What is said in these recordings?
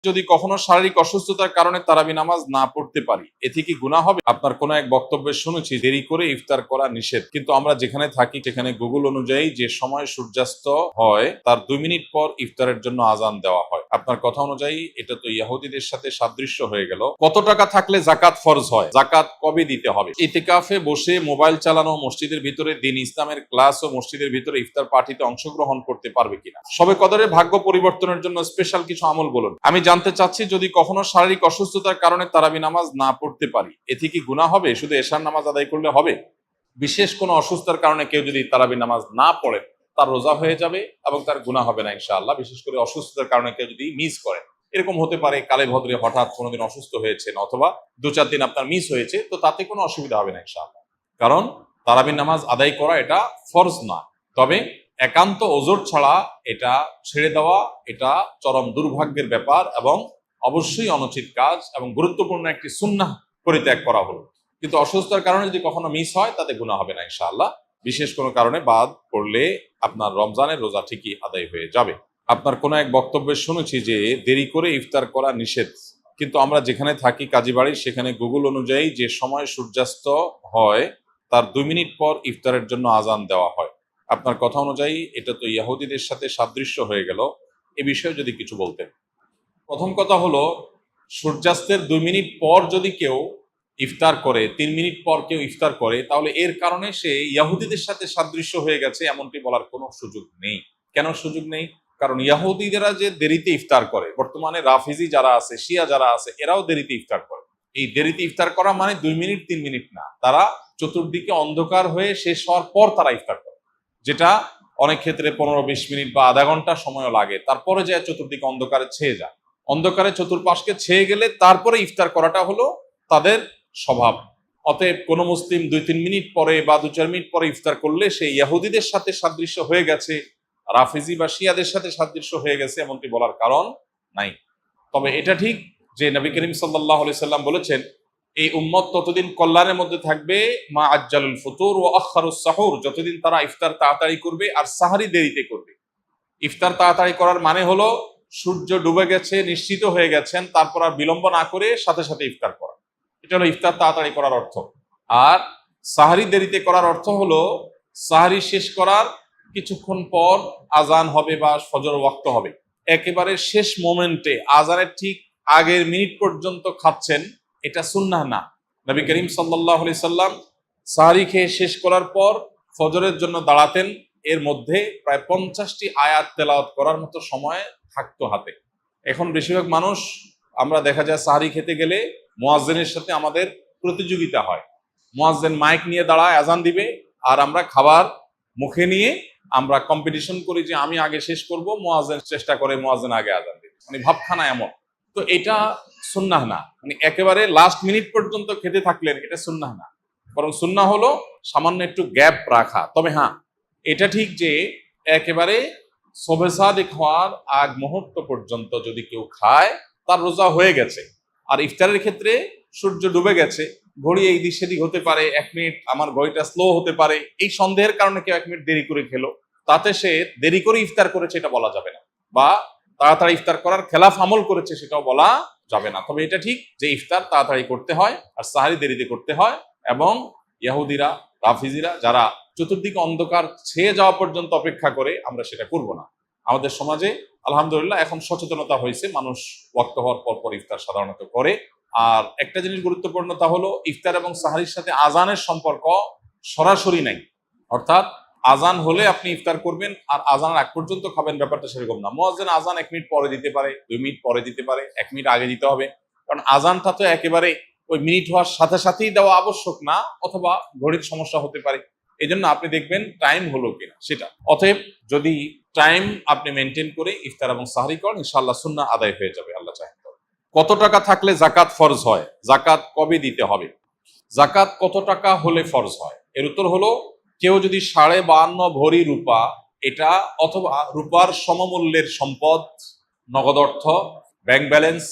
যদি কখনো শারীরিক অসুস্থতার কারণে তারাবি নামাজ না পড়তে পারি, এতে কি গুনাহ হবে? আপনার কোন এক বক্তব্যে শুনেছি দেরি করে ইফতার করা নিষেধ, কিন্তু আমরা যেখানে থাকি সেখানে গুগল অনুযায়ী যে সময় সূর্যাস্ত হয় তার 2 মিনিট পর ইফতারের জন্য আজান দেওয়া হয়। আপনার কথা অনুযায়ী এটা তো ইহুদিদের সাথে সাদৃশ্য হয়ে গেল। কত টাকা থাকলে যাকাত ফরজ হয়? যাকাত কবে দিতে হবে? ইতিকাফে বসে মোবাইল চালানো, মসজিদের ভিতরে দ্বীন ইসলামের ক্লাস ও মসজিদের ভিতরে ইফতার পার্টিতে অংশগ্রহণ করতে পারবে কিনা? সবে কদরের ভাগ্য পরিবর্তনের জন্য স্পেশাল কিছু আমল বলুন। আমি জানতে চাচ্ছি, যদি কখনো শারীরিক অসুস্থতার কারণে তারাবি নামাজ না পড়তে পারি, এতে কি গুনাহ হবে? শুধু এশার নামাজ আদায় করলে হবে? বিশেষ কোনো অসুস্থতার কারণে কেউ যদি তারাবি নামাজ না পড়ে তার রোজা হয়ে যাবে এবং তার গুনাহ হবে না ইনশাআল্লাহ। বিশেষ করে অসুস্থতার কারণে কেউ যদি মিস করে, এরকম হতে পারে কালে ভদ্রে হঠাৎ কোনোদিন অসুস্থ হয়েছেন অথবা 2-4 দিন আপনার মিস হয়েছে, তো তাতে কোনো অসুবিধা হবে না ইনশাআল্লাহ। কারণ তারাবি নামাজ আদায় করা এটা ফরজ না। তবে একান্ত ওজর ছাড়া এটা ছেড়ে দেওয়া এটা চরম দুর্ভাগ্যের ব্যাপার এবং অবশ্যই অনুচিত কাজ এবং গুরুত্বপূর্ণ একটি সুন্নাহ পরিত্যাগ করা হলো। কিন্তু অসুস্থতার কারণে যদি কখনো মিস হয় তাতে গুনাহ হবে না ইনশাআল্লাহ। বিশেষ কোনো কারণে বাদ পড়লে আপনার রমজানের রোজা ঠিকই আদায় হয়ে যাবে। আপনার কোনো এক বক্তব্যে শুনেছি যে দেরি করে ইফতার করা নিষেধ, কিন্তু আমরা যেখানে থাকি কাজীবাড়ি সেখানে গুগল অনুযায়ী যে সময় সূর্যাস্ত হয় তার 2 মিনিট পর ইফতারের জন্য আজান দেওয়া হয়। আপনার কথা অনুযায়ী এটা তো ইহুদিদের সাথে সাদৃশ্য হয়ে গেল। এ বিষয়ে যদি কিছু বলতেন। প্রথম কথা হলো, সূর্যাস্তের 2 মিনিট পর যদি কেউ ইফতার করে, 3 মিনিট পর কেউ ইফতার করে, তাহলে এর কারণে সে ইহুদিদের সাথে সাদৃশ্য হয়ে গেছে এমনটি বলার কোনো সুযোগ নেই। কেন সুযোগ নেই? কারণ ইহুদিরা যে দেরিতে ইফতার করে, বর্তমানে রাফিজি যারা আছে, শিয়া যারা আছে, এরাও দেরিতে ইফতার করে। এই দেরিতে ইফতার করা মানে 2 মিনিট 3 মিনিট না, তারা চতুর্দিকে অন্ধকার হয়ে শেষ হওয়ার পর তারা ইফতার করে, যেটা অনেক ক্ষেত্রে 15-20 মিনিট বা আধা ঘন্টা সময়ও লাগে। তারপরে যে চতুর্দিকে অন্ধকারে ছেয়ে যায়, অন্ধকারে চতুর্পাশকে ছেয়ে গেলে তারপরে ইফতার করাটা হলো তাদের স্বভাব। অতএব কোনো মুসলিম 2-3 মিনিট পরে বা 2-4 মিনিট পরে ইফতার করলে সে ইহুদিদের সাথে সাদৃশ্য হয়ে গেছে, রাফিজি বা শিয়াদের সাথে সাদৃশ্য হয়ে গেছে এমনটি বলার কারণ নাই। তবে এটা ঠিক যে নবী করিম সাল্লাল্লাহু আলাইহি সাল্লাম বলেছেন, এই উম্মত ততদিন কল্যাণের মধ্যে থাকবে মা আজ্জালুল ফুতুর ওয়া আখারুস সাহুর, যতদিন তারা ইফতার তাড়াতাড়ি করবে আর সাহারি দেরিতে করবে। ইফতার তাড়াতাড়ি করার মানে হলো সূর্য ডুবে গেছে, নিশ্চিত হয়ে গেছেন, তারপর আর বিলম্ব না করে সাথে সাথে ইফতার করা, এটা হলো ইফতার তাড়াতাড়ি করার অর্থ। আর সাহারি দেরিতে করার অর্থ হলো সাহারি শেষ করার কিছুক্ষণ পর আজান হবে বা ফজর ওয়াক্ত হবে, একেবারে শেষ মোমেন্টে আজানের ঠিক আগের মিনিট পর্যন্ত খাচ্ছেন, এটা সুন্নাহ না। নবী করিম সাল্লাল্লাহু আলাইহি সাল্লাম সাহারি খেয়ে শেষ করার পর ফজরের জন্য দাঁড়াতেন, এর মধ্যে প্রায় 50টি আয়াত তেলাওয়াত করার মতো সময় থাকতো হাতে। এখন বেশিরভাগ মানুষ আমরা দেখা যায় সাহারি খেতে গেলে মুয়াজ্জিনের সাথে আমাদের প্রতিযোগিতা হয়। মুয়াজ্জিন মাইক নিয়ে দাঁড়ায়, আজান দিবে, আর আমরা খাবার মুখে নিয়ে আমরা কম্পিটিশন করি যে আমি আগে শেষ করব, মুয়াজ্জিন চেষ্টা করে মুয়াজ্জিন আগে আজান দিবে, মানে ভাবখানা এমন। তো এটা সুন্নাহ না, মানে একেবারে লাস্ট মিনিট পর্যন্ত খেতে থাকলেন, এটা সুন্নাহ না। বরং সুন্নাহ হলো সামান্য একটু গ্যাপ রাখা। তবে হ্যাঁ, এটা ঠিক যে একেবারে শবে সাদিক হওয়ার আগ মুহূর্ত পর্যন্ত যদি কেউ খায় তার রোজা হয়ে গেছে। আর ইফতারের ক্ষেত্রে সূর্য ডুবে গেছে, ঘড়ি এই দিক সেদিক হতে পারে, 1 মিনিট আমার ঘড়িটা স্লো হতে পারে, এই সন্দেহের কারণে কেউ 1 মিনিট দেরি করে খেলো, তাতে সে দেরি করে ইফতার করেছে এটা বলা যাবে না, বা তাড়াতাড়ি ইফতার করার খেলাফ আমল করেছে সেটাও বলা যাবে না। তবে এটা ঠিক যে ইফতার তাড়াতাড়ি করতে হয় আর সাহারি দেরিতে করতে হয়, এবং ইহুদিরা রাফিজিরা যারা চতুর্দিকে অন্ধকার ছেয়ে যাওয়া পর্যন্ত অপেক্ষা করে, আমরা সেটা করব না। আমাদের সমাজে আলহামদুলিল্লাহ এখন সচেতনতা হয়েছে, মানুষ ওয়াক্ত হওয়ার পর পর ইফতার সাধারণত করে। আর একটা জিনিস গুরুত্বপূর্ণ, তা হলো ইফতার এবং সাহারির সাথে আজানের সম্পর্ক সরাসরি নাই। অর্থাৎ আজান হলে আপনি ইফতার করবেন আর আজানের আগ পর্যন্ত খাবেন, ব্যাপারটা সেরকম না। মুয়াজ্জিন আজান 1 মিনিট পরে দিতে পারে, 2 মিনিট পরে দিতে পারে, 1 মিনিট আগে দিতে হবে, কারণ আজানটা তো একেবারে ওই মিনিট হওয়ার সাথে সাথেই দেওয়া আবশ্যক না, অথবা ঘড়ির সমস্যা হতে পারে। এই জন্য আপনি দেখবেন টাইম হলো কিনা সেটা। অতএব যদি টাইম আপনি মেনটেন করে ইফতার এবং সাহরি করেন, ইনশাআল্লাহ সুন্নাহ আদায় হয়ে যাবে আল্লাহ চাহে। কত টাকা থাকলে যাকাত ফরজ হয়? যাকাত কবে দিতে হবে? যাকাত কত টাকা হলে ফরজ হয়? এর উত্তর হলো, কেউ যদি 52.5 ভরি রূপা, এটা অথবা রূপার সমমূল্যের সম্পদ, নগদ অর্থ, ব্যাংক ব্যালেন্স,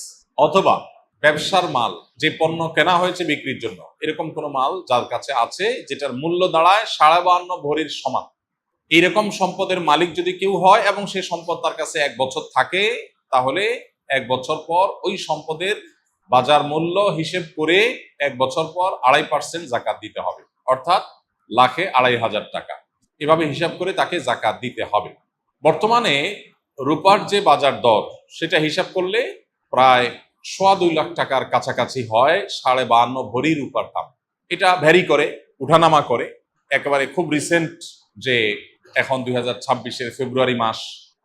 অথবা ব্যবসার মাল, যে পণ্য কেনা হয়েছে বিক্রির জন্য, এরকম কোনো মাল যার কাছে আছে যেটার মূল্য দাঁড়ায় 52.5 ভরির সমান, এইরকম সম্পদের মালিক যদি কেউ হয় এবং সে সম্পদ তার কাছে 1 বছর থাকে, তাহলে 1 বছর পর ওই সম্পদের বাজার মূল্য হিসেব করে 1 বছর পর 2.5% জাকাত দিতে হবে, অর্থাৎ লাখে 2,500 টাকা। এভাবে হিসাব করে তাকে জাকাত দিতে হবে। বর্তমানে রূপার যে বাজার দর সেটা হিসাব করলে প্রায় 2.25 লাখ টাকার কাছাকাছি হয় 52.5 ভরি রূপার দাম। এটা ভ্যারি করে, উঠানামা করে। একেবারে খুব রিসেন্ট যে এখন 2026-এর ফেব্রুয়ারি মাস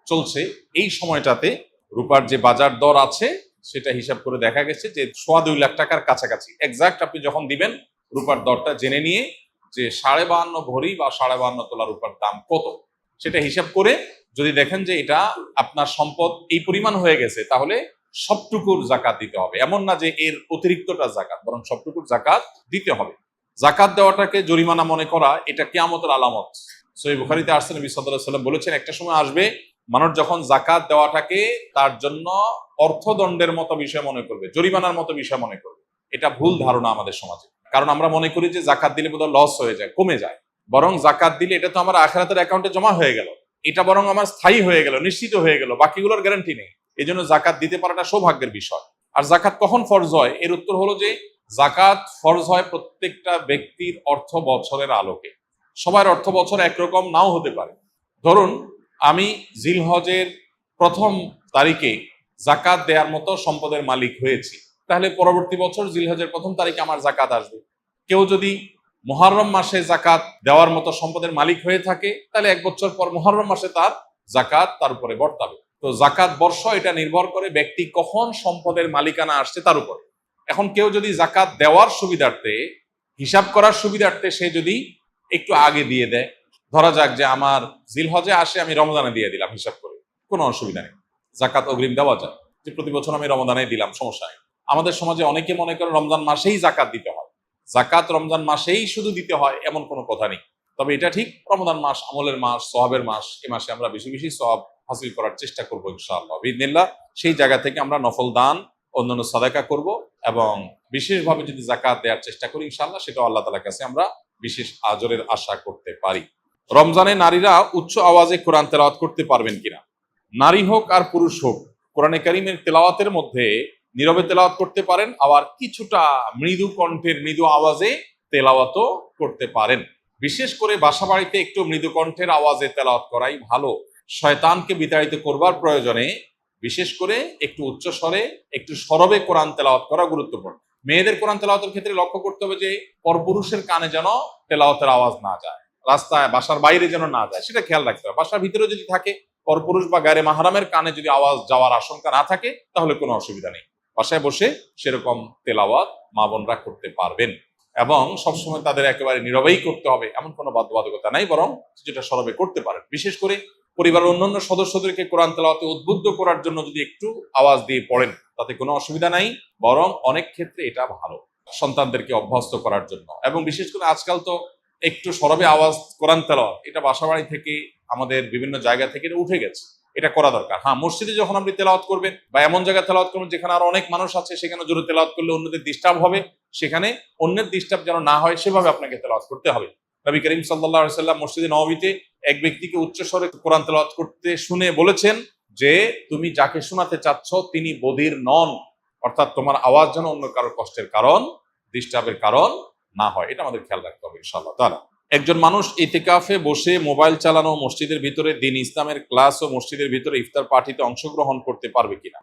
চলছে, এই সময়টাতে রূপার যে বাজার দর আছে সেটা হিসাব করে দেখা গেছে যে 2.25 লাখ টাকার কাছাকাছি। এক্সাক্ট আপনি যখন দিবেন রূপার দরটা জেনে নিয়ে যে 52.5 ভরি বা 52.5 তোলা রূপার দাম কত সেটা হিসাব করে যদি দেখেন যে এটা আপনার সম্পদ এই পরিমাণ হয়ে গেছে, তাহলে সবটুকুর জাকাত দিতে হবে। এমন না যে এর অতিরিক্তটা জাকাত, বরং সবটুকুর জাকাত দিতে হবে। জাকাত দেওয়াটাকে জরিমানা মনে করা এটা কিয়ামতের আলামত। সহিহ বুখারীতে আসছে, নবী সাল্লাল্লাহু আলাইহি ওয়াসাল্লাম বলেছেন, একটা সময় আসবে মানুষ যখন জাকাত দেওয়াটাকে তার জন্য অর্থদণ্ডের মতো বিষয় মনে করবে, জরিমানার মতো বিষয় মনে করবে। এটা ভুল ধারণা আমাদের সমাজে। কারণ আমরা মনে করি যে জাকাত দিলে বোধহয় লস হয়ে যায়, কমে যায়। বরং জাকাত দিলে এটা তো আমার আখিরাতের অ্যাকাউন্টে জমা হয়ে গেল, এটা বরং আমার স্থায়ী হয়ে গেল, নিশ্চিত হয়ে গেল, বাকিগুলোর গ্যারান্টি নেই। এই জন্য জাকাত দিতে পারাটা সৌভাগ্যের বিষয়। আর জাকাত কখন ফরজ হয়, এর উত্তর হলো যে জাকাত ফরজ হয় প্রত্যেকটা ব্যক্তির অর্থ বছরের আলোকে। সবার অর্থ বছর একরকম নাও হতে পারে। ধরুন আমি জিলহজের 1ম তারিখে জাকাত দেওয়ার মতো সম্পদের মালিক হয়েছি, তাহলে পরবর্তী বছর জিলহজের 1ম তারিখে আমার জাকাত আসবে। কেউ যদি মুহররম মাসে জাকাত দেওয়ার মতো সম্পদের মালিক হয়ে থাকে, তাহলে 1 বছর পর মুহররম মাসে তার জাকাত তার উপরে বর্তাবে। তো জাকাত বর্ষ এটা নির্ভর করে ব্যক্তি কখন সম্পদের মালিকানা আসছে তার উপরে। এখন কেউ যদি জাকাত দেওয়ার সুবিধার্থে, হিসাব করার সুবিধার্থে সে যদি একটু আগে দিয়ে দেয়, ধরা যাক যে আমার জিলহজে আসে, আমি রমজানে দিয়ে দিলাম হিসাব করে, কোনো অসুবিধা নেই, জাকাত অগ্রিম দেওয়া যায়। যে প্রতি বছর আমি রমজানে দিলাম, সমস্যা নেই। আমাদের সমাজে অনেকে মনে করে রমজান মাসেই জাকাত দিতে হয়, জাকাত রমজান মাসেই শুধু দিতে হয় এমন কোনো কথা নেই। তবে এটা ঠিক, রমজান মাস আমলের মাস, সওয়াবের মাস, এই মাসে আমরা বেশি বেশি সওয়াব হাসিল করার চেষ্টা করবো ইনশাআল্লাহ বিইذনিল্লাহ। সেই জায়গা থেকে আমরা নফল দান, অন্যান্য সাদাকা করব এবং বিশেষভাবে যদি জাকাত দেওয়ার চেষ্টা করি ইনশাআল্লাহ, সেটা আল্লাহ তাআলার কাছে আমরা বিশেষ আজরের আশা করতে পারি। রমজানে নারীরা উচ্চ আওয়াজে কোরআন তেলাওয়াত করতে পারবেন কিনা? নারী হোক আর পুরুষ হোক, কোরআনে কারীমের তেলাওয়াতের মধ্যে নীরবে তেলাওয়াত করতে পারেন, আবার কিছুটা মৃদু কণ্ঠের মৃদু আওয়াজে তেলাওয়াতও করতে পারেন। বিশেষ করে বাসা বাড়িতে একটু মৃদু কণ্ঠের আওয়াজে তেলাওয়াত করাই ভালো। শয়তানকে বিতাড়িত করবার প্রয়োজনে বিশেষ করে একটু উচ্চ স্বরে, একটু সরবে কোরআন তেলাওয়াত করা গুরুত্বপূর্ণ। মেয়েদের কোরআন তেলাওয়াতের ক্ষেত্রে লক্ষ্য করতে হবে যে পরপুরুষের কানে যেন তেলাওয়াতের আওয়াজ না যায়, রাস্তায় বাসার বাইরে যেন না যায়, সেটা খেয়াল রাখতে হবে। বাসার ভিতরে যদি থাকে, পরপুরুষ বা গায়রে মাহরামের কানে যদি আওয়াজ যাওয়ার আশঙ্কা না থাকে, তাহলে কোনো অসুবিধা নেই। বাসায় বসে সেরকম তেলাওয়াত মা বোনরা করতে পারবেন এবং সবসময় তাদের একেবারে নীরবেই করতে হবে এমন কোনো বাধ্যবাধকতা নাই, বরং যেটা সরবে করতে পারেন। বিশেষ করে পরিবারের অন্যান্য সদস্যদেরকে কোরআন তেলাওয়াতে উদ্বুদ্ধ করার জন্য যদি একটু আওয়াজ দিয়ে পড়েন, তাতে কোনো অসুবিধা নাই, বরং অনেক ক্ষেত্রে এটা ভালো সন্তানদেরকে অভ্যস্ত করার জন্য। এবং বিশেষ করে আজকাল তো একটু সরবে আওয়াজ কোরআন তেলাওয়াত এটা বাসাবাড়ি থেকে, আমাদের বিভিন্ন জায়গা থেকে এটা উঠে গেছে, এটা করা দরকার। হ্যাঁ, মসজিদে যখন আপনি তেলাওয়াত করবেন বা এমন জায়গায় তেলাওয়াত করবেন যেখানে আরো অনেক মানুষ আছে, সেখানে জোরে তেলাওয়াত করলে অন্যদের ডিস্টার্ব হবে, সেখানে অন্যের ডিস্টার্ব যেন না হয় সেভাবে আপনাকে তেলাওয়াত করতে হবে। নবী করিম সাল্লাল্লাহু আলাইহি ওয়াসাল্লাম মসজিদে নববীতে এক ব্যক্তিকে উচ্চ স্বরে কোরআন তেলাওয়াত করতে শুনে বলেছেন যে তুমি যাকে শোনাতে চাচ্ছ তিনি বধির নন, অর্থাৎ তোমার আওয়াজ যেন অন্য কারো কষ্টের কারণ, ডিস্টার্বের কারণ না হয়। এটা আমাদের খেয়াল রাখতে হবে ইনশাআল্লাহ তাআলা। একজন মানুষ ইতিকাফে বসে মোবাইল চালানো, মসজিদের ভিতরে দ্বীন ইসলামের ক্লাস ও মসজিদের ভিতরে ইফতার পার্টিতে অংশগ্রহণ করতে পারবে কিনা,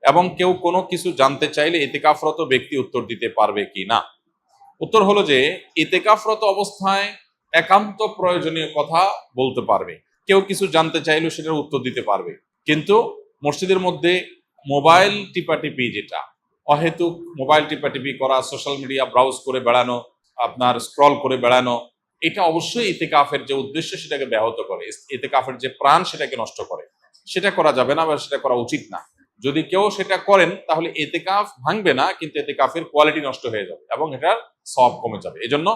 এবং কেউ কোনো কিছু জানতে চাইলে ইতিকাফরত ব্যক্তি উত্তর দিতে পারবে কিনা? উত্তর হলো যে ইতিকাফরত অবস্থায় একান্ত প্রয়োজনীয় কথা বলতে পারবে, কেউ কিছু জানতে চাইলেও সেটার উত্তর দিতে পারবে। কিন্তু মসজিদের মধ্যে মোবাইল টিপাটিপি, যেটা অহেতুক মোবাইল টিপাটিপি করা, সোশ্যাল মিডিয়া ব্রাউজ করে বেড়ানো, আপনার স্ক্রল করে বেড়ানো, এটা অবশ্যই ইতিকাফের যে উদ্দেশ্য সেটাকে ব্যাহত করে, ইতিকাফের যে প্রাণ সেটাকে নষ্ট করে। সেটা করা যাবে না বা সেটা করা উচিত না। যদি কেউ সেটা করেন তাহলে ইতিকাফ ভাঙবে না, কিন্তু ইতিকাফের কোয়ালিটি নষ্ট হয়ে যাবে এবং এটার সওয়াব কমে যাবে। এজন্য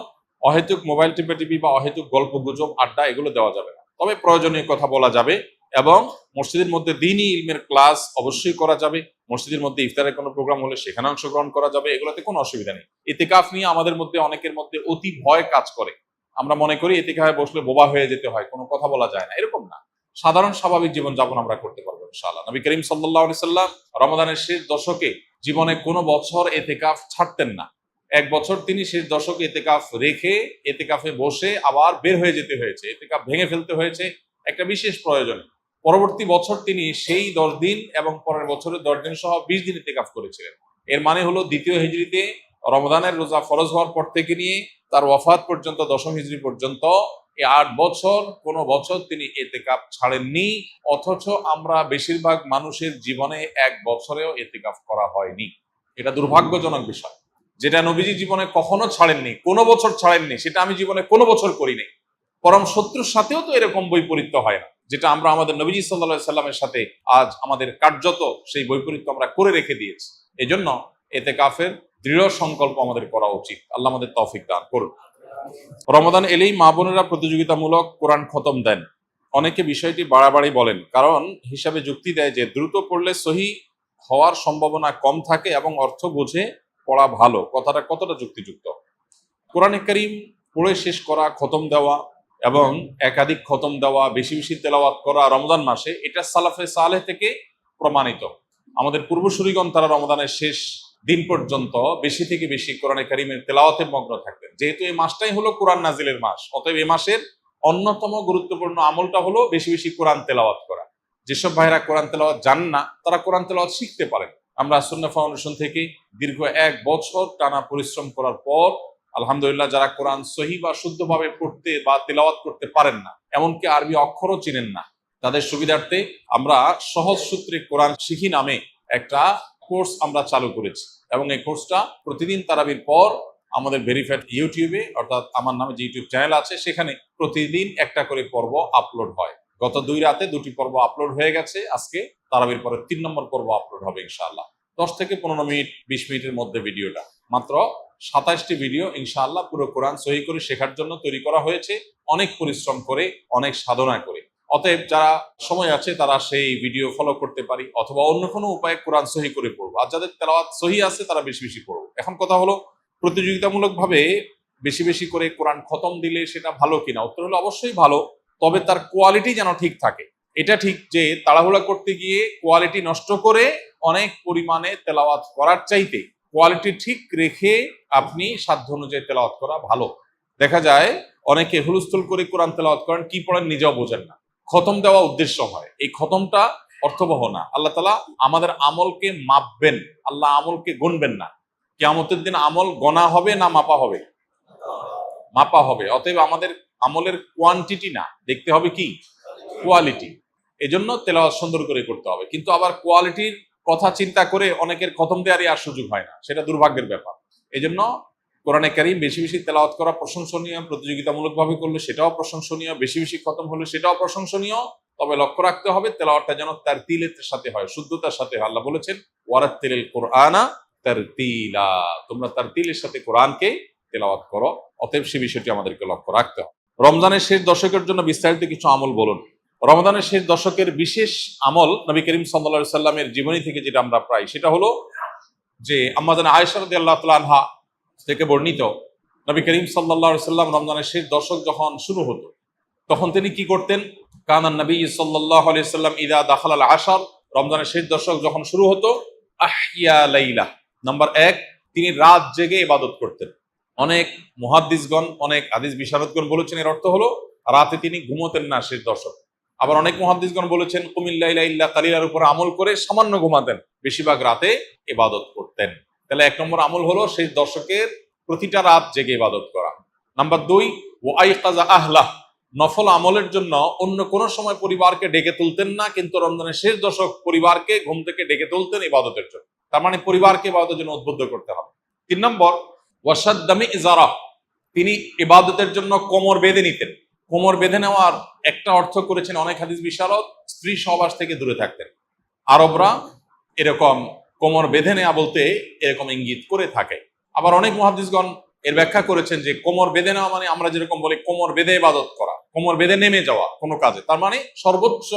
অহেতুক মোবাইল টিপি বা অহেতুক গল্প গুজব আড্ডা এগুলো দেওয়া যাবে না। তবে প্রয়োজনীয় কথা বলা যাবে এবং মসজিদের মধ্যে দ্বীনি ইলমের ক্লাস অবশ্যই করা যাবে। মসজিদের মধ্যে ইফতারের কোনো প্রোগ্রাম হলে সেখানে অংশগ্রহণ করা যাবে, এগুলোতে কোনো অসুবিধা নেই। ইতিকাফ নিয়ে আমাদের মধ্যে অনেকের মধ্যে অতি ভয় কাজ করে। আমরা মনে করি ইতিকাফে বসলে বোবা হয়ে যেতে হয়, কোনো কথা বলা যায় না, এরকম না। সাধারণ স্বাভাবিক জীবনযাপন আমরা করতে পারবো ইনশাআল্লাহ। নবী করিম সাল্লাল্লাহু আলাইহি সাল্লাম রমাদানের শেষ দশকে জীবনে কোনো বছর এতেকাফ ছাড়তেন না। এক বছর তিনি শেষ দশকে এতেকাফ রেখে এতেকাফে বসে আবার বের হয়ে যেতে হয়েছে, এতেকাফ ভেঙে ফেলতে হয়েছে একটা বিশেষ প্রয়োজনে। পরবর্তী বছর তিনি সেই 10 দিন এবং পরের বছরের 10 দিন সহ 20 দিন ইতিকাফ করেছিলেন। এর মানে হলো দ্বিতীয় হিজরিতে রমজানের রোজা ফরজ হওয়ার পর থেকে নিয়ে তার ওয়াফাত পর্যন্ত, দশম হিজরি পর্যন্ত এই 8 বছর কোনো বছর তিনি ইতিকাফ ছাড়েননি। অথচ আমরা বেশিরভাগ মানুষের জীবনে এক বছরেও ইতিকাফ করা হয়নি। এটা দুর্ভাগ্যজনক বিষয়। যেটা নবীজি জীবনে কখনো ছাড়েননি, কোনো বছর ছাড়েননি, সেটা আমি জীবনে কোনো বছর করিনি। পরম শত্রুর সাথেও তো এরকম বৈপরীত্য হয় না, যেটা আমরা আমাদের নবীজি সাল্লাল্লাহু আলাইহি সাল্লামের সাথে আজ আমাদের কার্যত সেই বৈপরীত্য আমরা করে রেখে দিয়েছি। এজন্য ইতিকাফের দৃঢ় সংকল্প আমাদের করা উচিত। আল্লাহ আমাদের তৌফিক দান করুন। রমাদান এলেই মা বোনেরা প্রতিযোগিতামূলক কোরআন খতম দেন। অনেকে বিষয়টি বাড়াবাড়ি বলেন, কারণ হিসাবে যুক্তি দেয় যে দ্রুত পড়লে সহি হওয়ার সম্ভাবনা কম থাকে এবং অর্থ বুঝে পড়া ভালো। কথাটা কতটা যুক্তিযুক্ত? কোরআনে কারীম পড়ে শেষ করা, খতম দেওয়া এবং একাধিক খতম দেওয়া, বেশি বেশি তেলাওয়াত করা রমজান মাসে, এটা সালাফে সালেহ থেকে প্রমাণিত। আমাদের পূর্বসূরিগণ তারা রমজানের শেষ দিন পর্যন্ত বেশি থেকে বেশি কোরআনে কারীমের তেলাওয়াতে মগ্ন থাকতেন। যেহেতু এই মাসটাই হলো কোরআন নাজিলের মাস, অতএব এই মাসের অন্যতম গুরুত্বপূর্ণ আমলটা হলো বেশি বেশি কোরআন তেলাওয়াত করা। যেসব ভাইরা কোরআন তেলাওয়াত জানেন না, তারা কোরআন তেলাওয়াত শিখতে পারেন। আমরা সুন্নাহ ফাউন্ডেশন থেকে দীর্ঘ 1 বছর টানা পরিশ্রম করার পর আলহামদুলিল্লাহ, যারা কোরআন সহি বা শুদ্ধভাবে পড়তে বা তেলাওয়াত করতে পারেন না, এমনকি আরবি অক্ষরও চিনেন না, তাদের সুবিধার্থে আমরা সহজ সূত্রে কোরআন শিখি নামে একটা কোর্স আমরা চালু করেছি। এবং এই কোর্সটা প্রতিদিন তারাবির পর আমাদের ভেরিফাইড ইউটিউবে, অর্থাৎ আমার নামে যে ইউটিউব চ্যানেল আছে, সেখানে প্রতিদিন একটা করে পর্ব আপলোড হয়। গত 2 রাতে 2টি পর্ব আপলোড হয়ে গেছে। আজকে তারাবির পরে 3 নম্বর পর্ব আপলোড হবে ইনশাআল্লাহ। 10 থেকে 15 মিনিট, 20 মিনিটের মধ্যে ভিডিওটা, মাত্র 27টি ভিডিও ইনশাআল্লাহ পুরো কোরআন সহি করে শেখার জন্য তৈরি করা হয়েছে, অনেক পরিশ্রম করে, অনেক সাধনা করে। অতএব যারা সময় আছে তারা সেই ভিডিও ফলো করতে পারি, অথবা অন্য কোনো উপায়ে কোরআন সহি করে পড়বো। আর যাদের তেলাওয়াত সহি আছে তারা বেশি বেশি পড়বো। এখন কথা হলো, প্রতিযোগিতামূলকভাবে বেশি বেশি করে কোরআন খতম দিলে সেটা ভালো কিনা? উত্তর হলো অবশ্যই ভালো, তবে তার কোয়ালিটি যেন ঠিক থাকে। এটা ঠিক যে তাড়াহুড়া করতে গিয়ে কোয়ালিটি নষ্ট করে অনেক পরিমাণে তেলাওয়াত করার চাইতে কোয়ালিটি ঠিক রেখে আপনি সাধ্য অনুযায়ী তেলাওয়াত করা ভালো। দেখা যায় অনেকে হুলস্থুল করে কোরআন তেলাওয়াত করেন, কি পড়েন নিজেও বোঝেন না। খতম দেওয়া উদ্দেশ্য হয়, এই খতমটা অর্থবহ না। আল্লাহ তাআলা আমাদের আমলকে মাপবেন, আল্লাহ আমলকে গুনবেন না। কিয়ামতের দিন আমল গণা হবে না মাপা হবে? মাপা হবে। অতএব আমাদের আমলের কোয়ান্টিটি না, দেখতে হবে কি? কোয়ালিটি। এজন্য তেলাওয়াত সুন্দর করে করতে হবে। কিন্তু আবার কোয়ালিটির কথা চিন্তা করে অনেকের খতম দেওয়ারই আর সুযোগ হয় না, সেটা দুর্ভাগ্যের ব্যাপার। এজন্য কোরআনে কারীম বেশি বেশি তেলাওয়াত করা প্রশংসনীয়, প্রতিযোগিতামূলকভাবে করলে সেটাও প্রশংসনীয়, বেশি বেশি খতম হলে সেটাও প্রশংসনীয়। তবে লক্ষ্য রাখতে হবে তেলাওয়াতটা যেন তারতিলের সাথে হয়, শুদ্ধতার সাথে হয়। আল্লাহ বলেছেন, ওয়ারাত্তিলিল কুরআনা তারতিলা, তোমরা তারতিলের সাথে কোরআনকে তেলাওয়াত করো। অতএব সে বিষয়টি আমাদেরকে লক্ষ্য রাখতে হবে। রমজানের শেষ দশকের জন্য বিস্তারিত কিছু আমল বলুন। রমজানের শেষ দশকের বিশেষ আমল নবী করিম সাল্লাল্লাহু আলাইহি সাল্লামের জীবনী থেকে যেটা আমরা পাই, সেটা হলো যে আম্মা জানা আয়েশা রাদিয়াল্লাহু তাআলা আনহা থেকে বর্ণিত, নবী করিম সাল্লাল্লাহু আলাইহি সাল্লাম রমজানের শেষ দশক যখন শুরু হতো, তখন তিনি কি করতেন? কানান নবী সাল্লাল্লাহু আলাইহি সাল্লাম ইদা দাখালাল আশর, রমজানের শেষ দশক যখন শুরু হতো, আহইয়া লাইলা, নাম্বার 1, তিনি রাত জেগে ইবাদত করতেন। অনেক মুহাদ্দিসগণ, অনেক হাদিস বিশারদগণ বলেছেন এর অর্থ হলো রাতে তিনি ঘুমোতেন না শেষ দশক। আবার অনেক মুহাদ্দিসগণ বলেছেন কুমিল লাইলা ইল্লা কালিলার উপর আমল করে সামান্য ঘুমাতেন, বেশিরভাগ রাতে ইবাদত করতেন। তাহলে 1 নম্বর আমল হলো শেষ দশকের প্রতিটা রাত জেগে ইবাদত করা। নাম্বার 2, ওয়াইকাযা আহলাহ, নফল আমলের জন্য অন্য কোন সময় পরিবারকে ডেকে তুলতেন না, কিন্তু রমজানের শেষ দশক পরিবারকে ঘুম থেকে ডেকে তুলতেন ইবাদতের জন্য। তার মানে পরিবারকে ইবাদতের জন্য উদ্বুদ্ধ করতে হবে। 3 নম্বর, ওয়াসাদ্দামি ইজারা, তিনি ইবাদতের জন্য কোমর বেঁধে নিতেন। কোমর বেঁধে নেওয়ার একটা অর্থ করেছেন অনেক হাদিস বিশারদ, স্ত্রী সহবাস থেকে দূরে থাকতেন। আরবরা এরকম কোমর বেঁধে নেওয়া বলতে এরকম ইঙ্গিত করে থাকে। আবার অনেক মুহাদ্দিসগণ এর ব্যাখ্যা করেছেন যে কোমর বেঁধে নেওয়া মানে আমরা যেরকম বলি কোমর বেঁধে ইবাদত করা, কোমর বেঁধে নেমে যাওয়া কোনো কাজে, তার মানে সর্বোচ্চ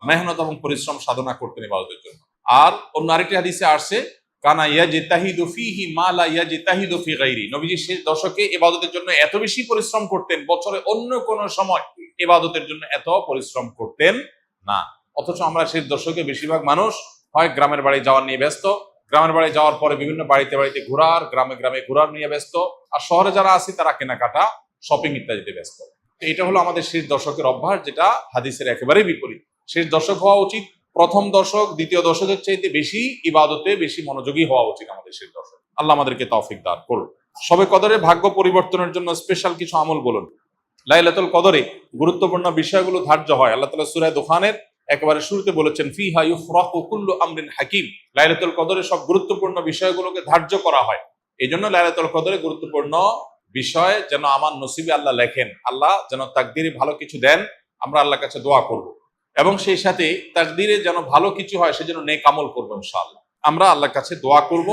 মেহনত এবং পরিশ্রম সাধনা করতেন ইবাদতের জন্য। আর অন্য আরেকটি হাদিসে আসছে, কানা ইয়াজতাহিদু ফীহি মা লা ইয়াজতাহিদু ফী গায়রি, নবীজি শেষ দশকে ইবাদতের জন্য এত বেশি পরিশ্রম করতেন, বছরে অন্য কোন সময় ইবাদতের জন্য এত পরিশ্রম করতেন না। অথচ আমরা সেই দশকে বেশিরভাগ মানুষ হয় গ্রামের বাড়ি যাওয়ার নিয়ে ব্যস্ত, গ্রামের বাড়ি যাওয়ার পরে বিভিন্ন বাড়িতে বাড়িতে ঘোরার, গ্রামে গ্রামে ঘোরার নিয়ে ব্যস্ত, আর শহরে যারা আছি তারা কেনাকাটা, শপিং ইত্যাদিতে ব্যস্ত। তো এটা হলো আমাদের শেষ দশকের অভ্যাস, যেটা হাদিসের একেবারেই বিপরীত। শেষ দশক হওয়া উচিত প্রথম দশক, দ্বিতীয় দশকের চাইতে বেশি ইবাদতে বেশি মনোযোগী হওয়া উচিত আমাদের শেষ দশক। আল্লাহ আমাদেরকে তৌফিক দান করুন। শবে কদরে ভাগ্য পরিবর্তনের জন্য স্পেশাল কিছু আমল বলুন। লাইলাতুল কদরে গুরুত্বপূর্ণ বিষয়গুলো ধার্য হয়। আল্লাহ তাআলা সূরা দুখানের একেবারে শুরুতে বলেছেন, ফিহা ইউফরাকু কুল্লু আমরিন হাকিম। লাইলাতুল কদরে সব গুরুত্বপূর্ণ বিষয়গুলোকে ধার্য করা হয়। এই জন্য লাইলাতুল কদরে গুরুত্বপূর্ণ বিষয় যেন আমার নসিবে আল্লাহ লেখেন, আল্লাহ যেন তাকদীরে ভালো কিছু দেন, আমরা আল্লাহর কাছে দোয়া করব। এবং সেই সাথে তাকদীরে যেন ভালো কিছু হয় সেজন্য নেক আমল করবো ইনশাআল্লাহ। আমরা আল্লাহর কাছে দোয়া করব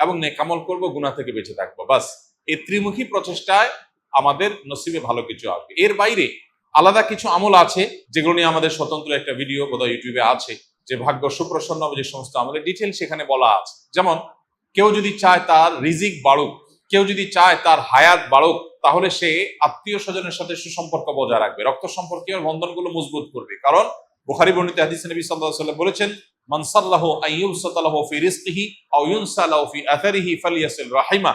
এবং নেক আমল করব, গুনাহ থেকে বেঁচে থাকবো। বাস এই ত্রিমুখী প্রচেষ্টায় আমাদের নসিবে ভালো কিছু আসবে। এর বাইরে আলাদা কিছু আমল আছে যেগুলো নিয়ে আমাদের স্বতন্ত্র একটা ভিডিও বোধহয় ইউটিউবে আছে, যে ভাগ্য সুপ্রসন্ন হবে যে সমস্ত আমলের ডিটেল সেখানে বলা আছে। যেমন কেউ যদি চায় তার রিজিক বাড়ুক, কেউ যদি চায় তার হায়াত বাড়ুক, তাহলে সে আত্মীয় স্বজনের সাথে সুসম্পর্ক বজায় রাখবে, রক্ত সম্পর্কীয় বন্ধনগুলো মজবুত করবে। কারণ বুখারী বর্ণিত হাদিসে নবী সাল্লাল্লাহু আলাইহি ওয়াসাল্লাম বলেছেন, মান সাল্লাহু আইয়ুবসাতা লাহু ফি রিজকিহি আও ইউনসা লাহু ফি আথারিহি ফালিয়াসিল রাহিমা।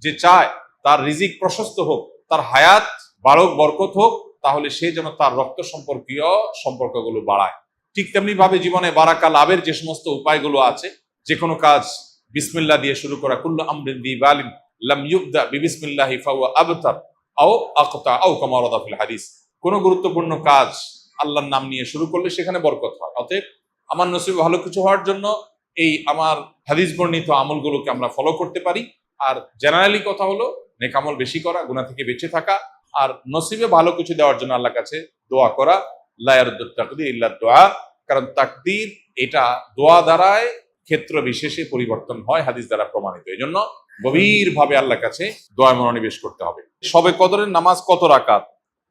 যে চায় তার রিজিক প্রশস্ত হোক, তার হায়াত বাড়ুক, বরকত হোক, তাহলে সে যেন তার রক্ত সম্পর্কীয় সম্পর্কগুলো বাড়ায়। ঠিক তেমনি ভাবে জীবনে বারাকা লাভের যে সমস্ত উপায়গুলো আছে, যে কোনো কাজ বিসমিল্লাহ দিয়ে শুরু করা, কুল্লু আমরিন বিবালিন লাম ইউবদা বিবিসমিল্লাহি ফাহুয়া আবতার আও আকতা আও কামা ওয়ারাদা ফিল হাদিস। কোন গুরুত্বপূর্ণ কাজ আল্লাহর নাম নিয়ে শুরু করলে সেখানে বরকত হয়। অতএব আমার নসিবে ভালো কিছু হওয়ার জন্য এই আমার হাদিস বর্ণিত আমলগুলোকে আমরা ফলো করতে পারি। আর জেনারেলি কথা হলো নেক আমল বেশি করা, গুনাহ থেকে বেঁচে থাকা, আর নসিবে ভালো কিছু দেওয়ার জন্য আল্লাহর কাছে দোয়া করা। লা ইয়ারুদ্দুত তাকদীর ইল্লা দুআ। কারণ তাকদীর এটা দোয়া দ্বারায় ক্ষেত্র বিশেষে পরিবর্তন হয়, হাদিস দ্বারা প্রমাণিত। এই জন্য গভীর ভাবে আল্লাহর কাছে দোয়ায় মনোনিবেশ করতে হবে। শবে কদরের নামাজ কত রাকাত,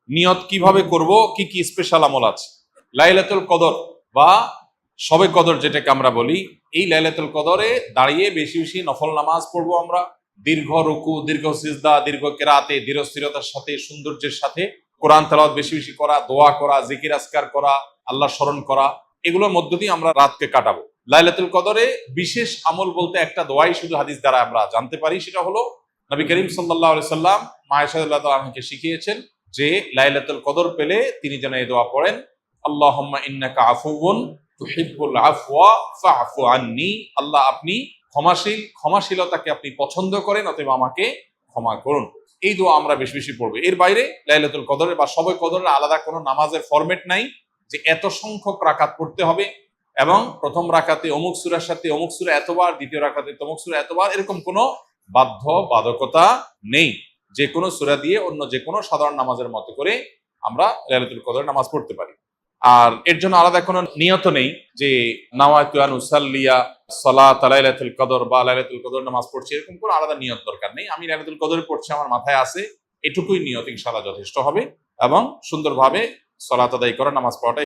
নিয়ত কিভাবে করব, কি কি স্পেশাল আমল আছে। লাইলাতুল কদর বা শবে কদর যেটাকে আমরা বলি, এই লাইলাতুল কদরে দাঁড়িয়ে বেশি বেশি নফল নামাজ পড়বো আমরা। দীর্ঘ রুকু, দীর্ঘ সিজদা, দীর্ঘ কেরাতে, দৃঢ় স্থিরতার সাথে, সৌন্দর্যের সাথে কোরআন তেলাওয়াত বেশি বেশি করা, দোয়া করা, জিকির আজকার করা, আল্লাহ স্মরণ করা, এগুলোর মধ্য দিয়ে আমরা রাতকে কাটাবো। লাইলাতুল কদরে বিশেষ আমল বলতে একটা দোয়াই শুধু হাদিস দ্বারা আমরা জানতে পারি, সেটা হলো নবী করিম সাল্লাল্লাহু আলাইহি সাল্লাম মা আয়েশা রাদিয়াল্লাহু আনহাকে শিখিয়েছেন যে লাইলাতুল কদর পেলে তিনি যেন এই দোয়া পড়েন, আল্লাহুম্মা ইন্নাকা আফুউন তুহিব্বুল আফওয়া ফাআফু আন্নী। আল্লাহ আপনি ক্ষমাশীল, ক্ষমাশীলতাকে আপনি পছন্দ করেন, অতএব আমাকে ক্ষমা করুন। এই দোয়া আমরা বেশি বেশি পড়বো। এর বাইরে লাইলাতুল কদরের বা শবে কদরের আলাদা কোনো নামাজের ফরম্যাট নাই যে এত সংখ্যক রাকাত পড়তে হবে এবং প্রথম রাকাতে অমুক সূরার সাথে অমুক সূরা এতবার, দ্বিতীয় রাকাতে তমুক সূরা এতবার, এরকম কোনো বাধ্যবাধকতা নেই। যে কোনো সূরা দিয়ে অন্য যে কোনো সাধারণ নামাজের মতো করে আমরা লাইলাতুল কদরের নামাজ পড়তে পারি। আর এর জন্য আলাদা কোনো নিয়ত নেই যে নাওয়াইতু আন উসাল্লিয়া সালাত লাইলাতুল কদর বা লাইলাতুল কদর নামাজ পড়ছি, এরকম কোনো আলাদা নিয়ত দরকার নেই। আমি লাইলাতুল কদর পড়ছি, আমার মাথায় আছে, এটুকুই নিয়ত ইনশাআল্লাহ যথেষ্ট হবে এবং সুন্দরভাবে সালাত আদায় করা, নামাজ পড়াটা